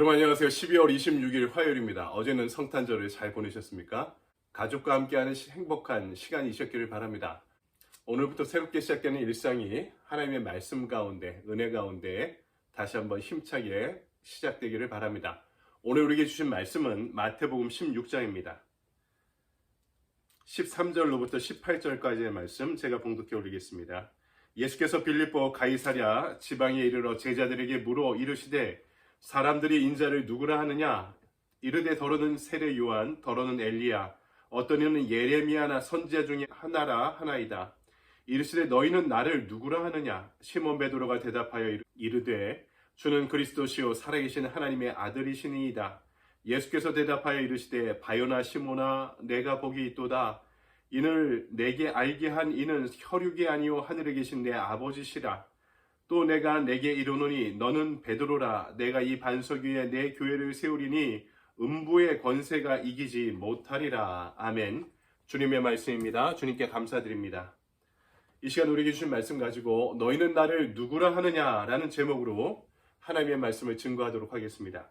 여러분 안녕하세요. 12월 26일 화요일입니다. 어제는 성탄절을 잘 보내셨습니까? 가족과 함께하는 행복한 시간이셨기를 바랍니다. 오늘부터 새롭게 시작되는 일상이 하나님의 말씀 가운데, 은혜 가운데 다시 한번 힘차게 시작되기를 바랍니다. 오늘 우리에게 주신 말씀은 마태복음 16장입니다. 13절로부터 18절까지의 말씀 제가 봉독해 올리겠습니다. 예수께서 빌립보 가이사랴 지방에 이르러 제자들에게 물어 이르시되 사람들이 인자를 누구라 하느냐? 이르되 더러는 세례 요한, 더러는 엘리야, 어떤 이는 예레미야나 선지자 중에 하나라 하나이다. 이르시되 너희는 나를 누구라 하느냐? 시몬 베드로가 대답하여 이르되 주는 그리스도시요 살아계신 하나님의 아들이시니이다. 예수께서 대답하여 이르시되 바요나 시몬아 내가 복이 있도다. 이를 내게 알게 한 이는 혈육이 아니요 하늘에 계신 내 아버지시라. 또 내가 내게 이르노니 너는 베드로라. 내가 이 반석 위에 내 교회를 세우리니 음부의 권세가 이기지 못하리라. 아멘. 주님의 말씀입니다. 주님께 감사드립니다. 이 시간 우리에게 주신 말씀 가지고 너희는 나를 누구라 하느냐라는 제목으로 하나님의 말씀을 증거하도록 하겠습니다.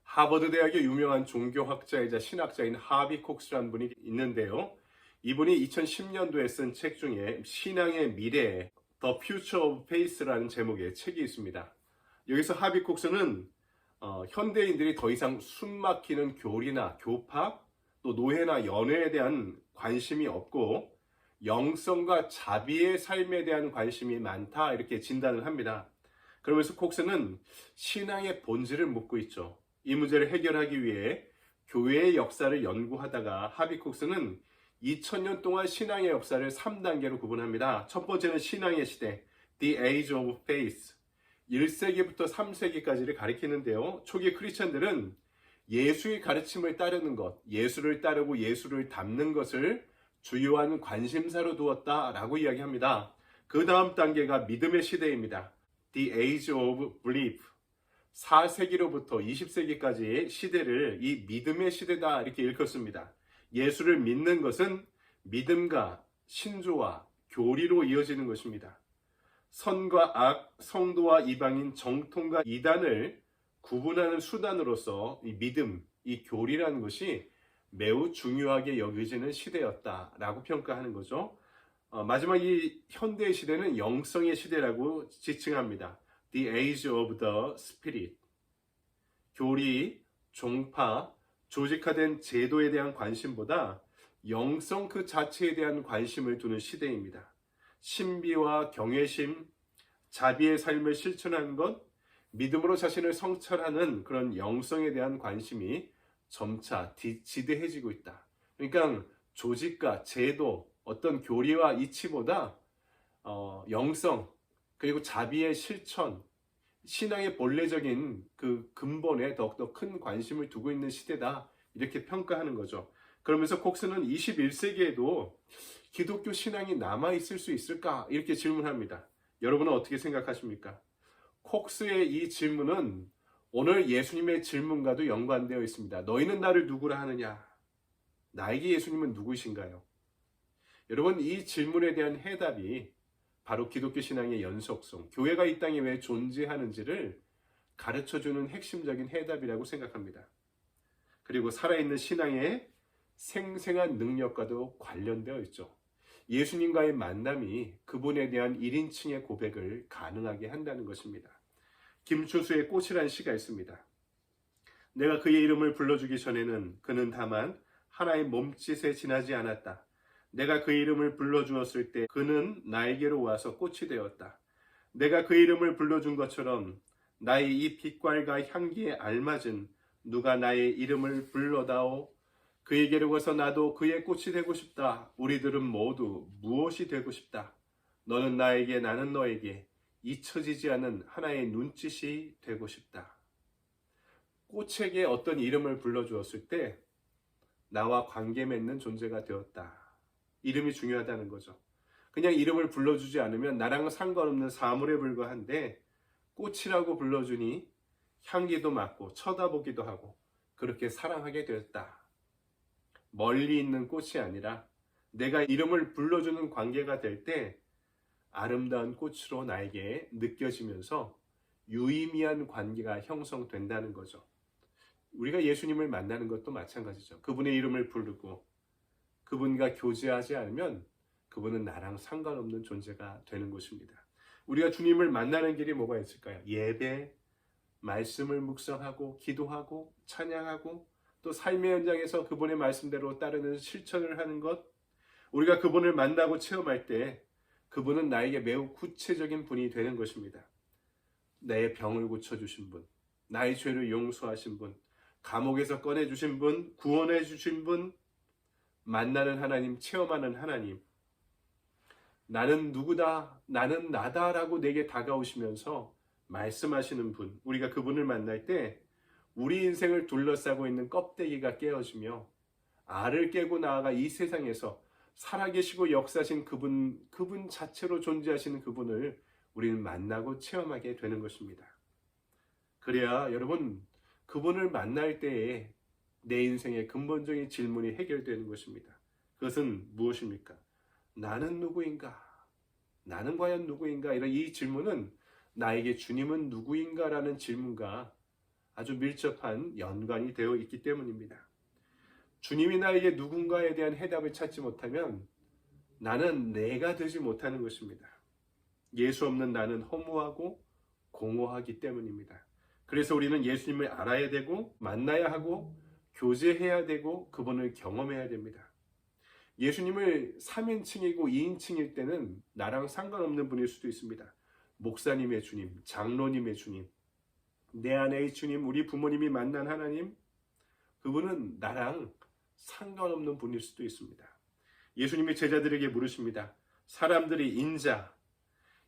하버드 대학의 유명한 종교학자이자 신학자인 하비 콕스라는 분이 있는데요. 이분이 2010년도에 쓴 책 중에 신앙의 미래 The Future of Faith라는 제목의 책이 있습니다. 여기서 하비 콕스는 현대인들이 더 이상 숨막히는 교리나 교파, 또 노예나 연애에 대한 관심이 없고 영성과 자비의 삶에 대한 관심이 많다 이렇게 진단을 합니다. 그러면서 콕스는 신앙의 본질을 묻고 있죠. 이 문제를 해결하기 위해 교회의 역사를 연구하다가 하비 콕스는 2000년 동안 신앙의 역사를 3단계로 구분합니다. 첫 번째는 신앙의 시대, The Age of Faith. 1세기부터 3세기까지를 가리키는데요. 초기 크리스천들은 예수의 가르침을 따르는 것, 예수를 따르고 예수를 닮는 것을 주요한 관심사로 두었다라고 이야기합니다. 그 다음 단계가 믿음의 시대입니다. The Age of Belief. 4세기로부터 20세기까지의 시대를 이 믿음의 시대다 이렇게 일컫습니다. 예수를 믿는 것은 믿음과 신조와 교리로 이어지는 것입니다. 선과 악, 성도와 이방인, 정통과 이단을 구분하는 수단으로서 이 믿음, 이 교리라는 것이 매우 중요하게 여겨지는 시대였다라고 평가하는 거죠. 마지막 이 현대의 시대는 영성의 시대라고 지칭합니다. The Age of the Spirit. 교리, 종파, 조직화된 제도에 대한 관심보다 영성 그 자체에 대한 관심을 두는 시대입니다. 신비와 경외심, 자비의 삶을 실천하는 것, 믿음으로 자신을 성찰하는 그런 영성에 대한 관심이 점차 지대해지고 있다. 그러니까 조직과 제도, 어떤 교리와 이치보다 영성, 그리고 자비의 실천, 신앙의 본래적인 그 근본에 더욱더 큰 관심을 두고 있는 시대다 이렇게 평가하는 거죠. 그러면서 콕스는 21세기에도 기독교 신앙이 남아있을 수 있을까 이렇게 질문합니다. 여러분은 어떻게 생각하십니까? 콕스의 이 질문은 오늘 예수님의 질문과도 연관되어 있습니다. 너희는 나를 누구라 하느냐? 나에게 예수님은 누구이신가요? 여러분, 이 질문에 대한 해답이 바로 기독교 신앙의 연속성, 교회가 이 땅에 왜 존재하는지를 가르쳐주는 핵심적인 해답이라고 생각합니다. 그리고 살아있는 신앙의 생생한 능력과도 관련되어 있죠. 예수님과의 만남이 그분에 대한 1인칭의 고백을 가능하게 한다는 것입니다. 김춘수의 꽃이라는 시가 있습니다. 내가 그의 이름을 불러주기 전에는 그는 다만 하나의 몸짓에 지나지 않았다. 내가 그 이름을 불러주었을 때 그는 나에게로 와서 꽃이 되었다. 내가 그 이름을 불러준 것처럼 나의 이 빛깔과 향기에 알맞은 누가 나의 이름을 불러다오. 그에게로 가서 나도 그의 꽃이 되고 싶다. 우리들은 모두 무엇이 되고 싶다. 너는 나에게 나는 너에게 잊혀지지 않는 하나의 눈짓이 되고 싶다. 꽃에게 어떤 이름을 불러주었을 때 나와 관계 맺는 존재가 되었다. 이름이 중요하다는 거죠. 그냥 이름을 불러주지 않으면 나랑은 상관없는 사물에 불과한데 꽃이라고 불러주니 향기도 맡고 쳐다보기도 하고 그렇게 사랑하게 되었다. 멀리 있는 꽃이 아니라 내가 이름을 불러주는 관계가 될 때 아름다운 꽃으로 나에게 느껴지면서 유의미한 관계가 형성된다는 거죠. 우리가 예수님을 만나는 것도 마찬가지죠. 그분의 이름을 부르고 그분과 교제하지 않으면 그분은 나랑 상관없는 존재가 되는 것입니다. 우리가 주님을 만나는 길이 뭐가 있을까요? 예배, 말씀을 묵상하고 기도하고 찬양하고 또 삶의 현장에서 그분의 말씀대로 따르는 실천을 하는 것. 우리가 그분을 만나고 체험할 때 그분은 나에게 매우 구체적인 분이 되는 것입니다. 내 병을 고쳐주신 분, 나의 죄를 용서하신 분, 감옥에서 꺼내주신 분, 구원해 주신 분, 만나는 하나님, 체험하는 하나님. 나는 누구다, 나는 나다라고 내게 다가오시면서 말씀하시는 분. 우리가 그분을 만날 때 우리 인생을 둘러싸고 있는 껍데기가 깨어지며 알을 깨고 나아가 이 세상에서 살아계시고 역사하신 그분 자체로 존재하시는 그분을 우리는 만나고 체험하게 되는 것입니다. 그래야 여러분, 그분을 만날 때에 내 인생의 근본적인 질문이 해결되는 것입니다. 그것은 무엇입니까? 나는 누구인가? 나는 과연 누구인가? 이런 이 질문은 나에게 주님은 누구인가라는 질문과 아주 밀접한 연관이 되어 있기 때문입니다. 주님이 나에게 누군가에 대한 해답을 찾지 못하면 나는 내가 되지 못하는 것입니다. 예수 없는 나는 허무하고 공허하기 때문입니다. 그래서 우리는 예수님을 알아야 되고 만나야 하고 교제해야 되고 그분을 경험해야 됩니다. 예수님을 3인칭이고 2인칭일 때는 나랑 상관없는 분일 수도 있습니다. 목사님의 주님, 장로님의 주님, 내 아내의 주님, 우리 부모님이 만난 하나님, 그분은 나랑 상관없는 분일 수도 있습니다. 예수님이 제자들에게 물으십니다. 사람들이 인자,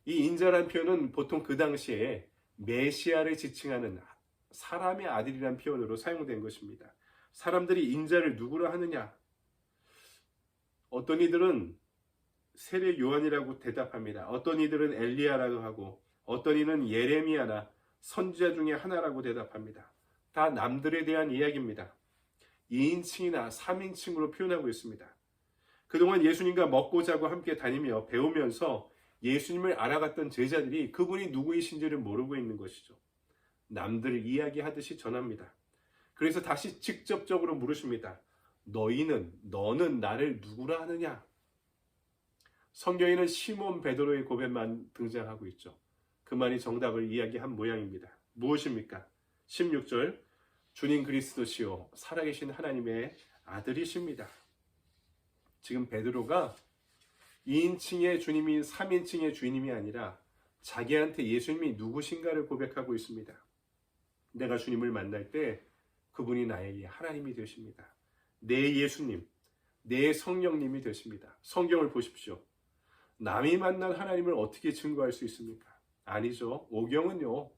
이 인자란 표현은 보통 그 당시에 메시아를 지칭하는 사람의 아들이란 표현으로 사용된 것입니다. 사람들이 인자를 누구라 하느냐? 어떤 이들은 세례 요한이라고 대답합니다. 어떤 이들은 엘리야라고 하고 어떤 이는 예레미야나 선지자 중에 하나라고 대답합니다. 다 남들에 대한 이야기입니다. 2인칭이나 3인칭으로 표현하고 있습니다. 그동안 예수님과 먹고 자고 함께 다니며 배우면서 예수님을 알아갔던 제자들이 그분이 누구이신지를 모르고 있는 것이죠. 남들 이야기하듯이 전합니다. 그래서 다시 직접적으로 물으십니다. 너는 나를 누구라 하느냐? 성경에는 시몬 베드로의 고백만 등장하고 있죠. 그만이 정답을 이야기한 모양입니다. 무엇입니까? 16절, 주님 그리스도시요 살아계신 하나님의 아들이십니다. 지금 베드로가 2인칭의 주님이 3인칭의 주님이 아니라 자기한테 예수님이 누구신가를 고백하고 있습니다. 내가 주님을 만날 때 그분이 나에게 하나님이 되십니다. 내 예수님, 내 성령님이 되십니다. 성경을 보십시오. 남이 만난 하나님을 어떻게 증거할 수 있습니까? 아니죠. 오경은요,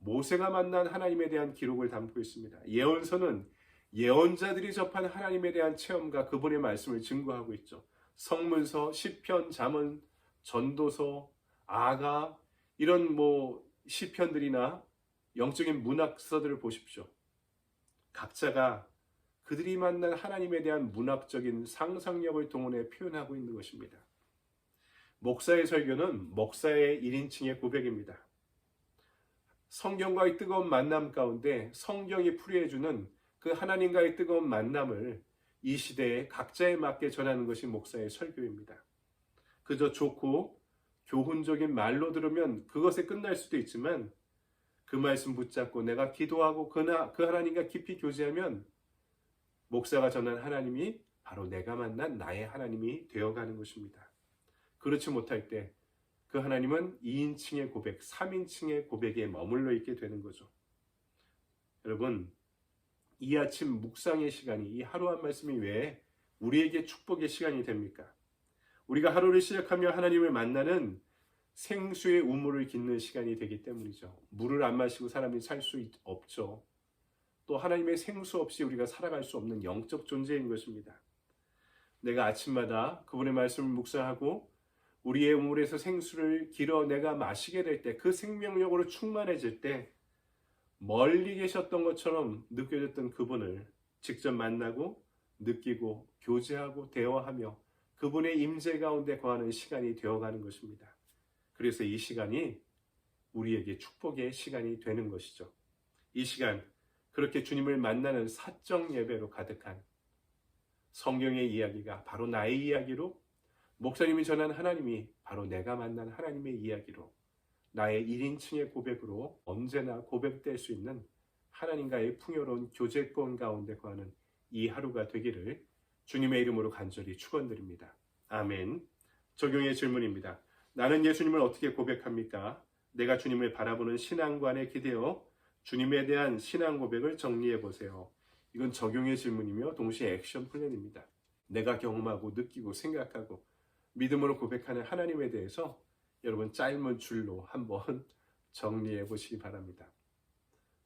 모세가 만난 하나님에 대한 기록을 담고 있습니다. 예언서는 예언자들이 접한 하나님에 대한 체험과 그분의 말씀을 증거하고 있죠. 성문서, 시편, 잠언, 전도서, 아가 이런 시편들이나 영적인 문학서들을 보십시오. 각자가 그들이 만난 하나님에 대한 문학적인 상상력을 동원해 표현하고 있는 것입니다. 목사의 설교는 목사의 1인칭의 고백입니다. 성경과의 뜨거운 만남 가운데 성경이 풀이해주는 그 하나님과의 뜨거운 만남을 이 시대에 각자에 맞게 전하는 것이 목사의 설교입니다. 그저 좋고 교훈적인 말로 들으면 그것에 끝날 수도 있지만 그 말씀 붙잡고 내가 기도하고 그 하나님과 깊이 교제하면 목사가 전한 하나님이 바로 내가 만난 나의 하나님이 되어가는 것입니다. 그렇지 못할 때 그 하나님은 2인칭의 고백, 3인칭의 고백에 머물러 있게 되는 거죠. 여러분, 이 아침 묵상의 시간이, 이 하루 한 말씀이 왜 우리에게 축복의 시간이 됩니까? 우리가 하루를 시작하며 하나님을 만나는 생수의 우물을 깃는 시간이 되기 때문이죠. 물을 안 마시고 사람이 살 수 없죠. 또 하나님의 생수 없이 우리가 살아갈 수 없는 영적 존재인 것입니다. 내가 아침마다 그분의 말씀을 묵상하고 우리의 우물에서 생수를 길어 내가 마시게 될 때, 그 생명력으로 충만해질 때 멀리 계셨던 것처럼 느껴졌던 그분을 직접 만나고 느끼고 교제하고 대화하며 그분의 임재 가운데 거하는 시간이 되어가는 것입니다. 그래서 이 시간이 우리에게 축복의 시간이 되는 것이죠. 이 시간 그렇게 주님을 만나는 사적 예배로 가득한 성경의 이야기가 바로 나의 이야기로, 목사님이 전한 하나님이 바로 내가 만난 하나님의 이야기로, 나의 1인칭의 고백으로 언제나 고백될 수 있는 하나님과의 풍요로운 교제권 가운데 거하는 이 하루가 되기를 주님의 이름으로 간절히 축원드립니다. 아멘. 적용의 질문입니다. 나는 예수님을 어떻게 고백합니까? 내가 주님을 바라보는 신앙관에 기대어 주님에 대한 신앙 고백을 정리해 보세요. 이건 적용의 질문이며 동시에 액션 플랜입니다. 내가 경험하고 느끼고 생각하고 믿음으로 고백하는 하나님에 대해서 여러분 짧은 줄로 한번 정리해 보시기 바랍니다.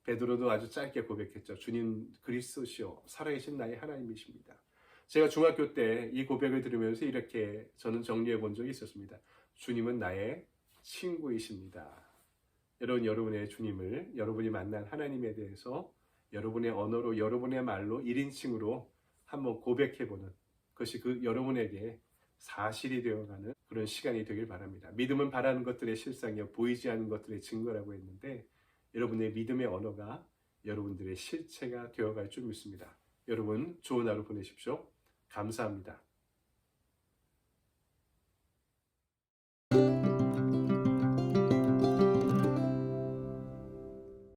베드로도 아주 짧게 고백했죠. 주님 그리스도시요 살아계신 나의 하나님이십니다. 제가 중학교 때 이 고백을 들으면서 이렇게 저는 정리해 본 적이 있었습니다. 주님은 나의 친구이십니다. 여러분의 주님을, 여러분이 만난 하나님에 대해서 여러분의 언어로, 여러분의 말로 1인칭으로 한번 고백해보는 것이 여러분에게 사실이 되어가는 그런 시간이 되길 바랍니다. 믿음은 바라는 것들의 실상이요 보이지 않는 것들의 증거라고 했는데, 여러분의 믿음의 언어가 여러분들의 실체가 되어갈 줄 믿습니다. 여러분 좋은 하루 보내십시오. 감사합니다.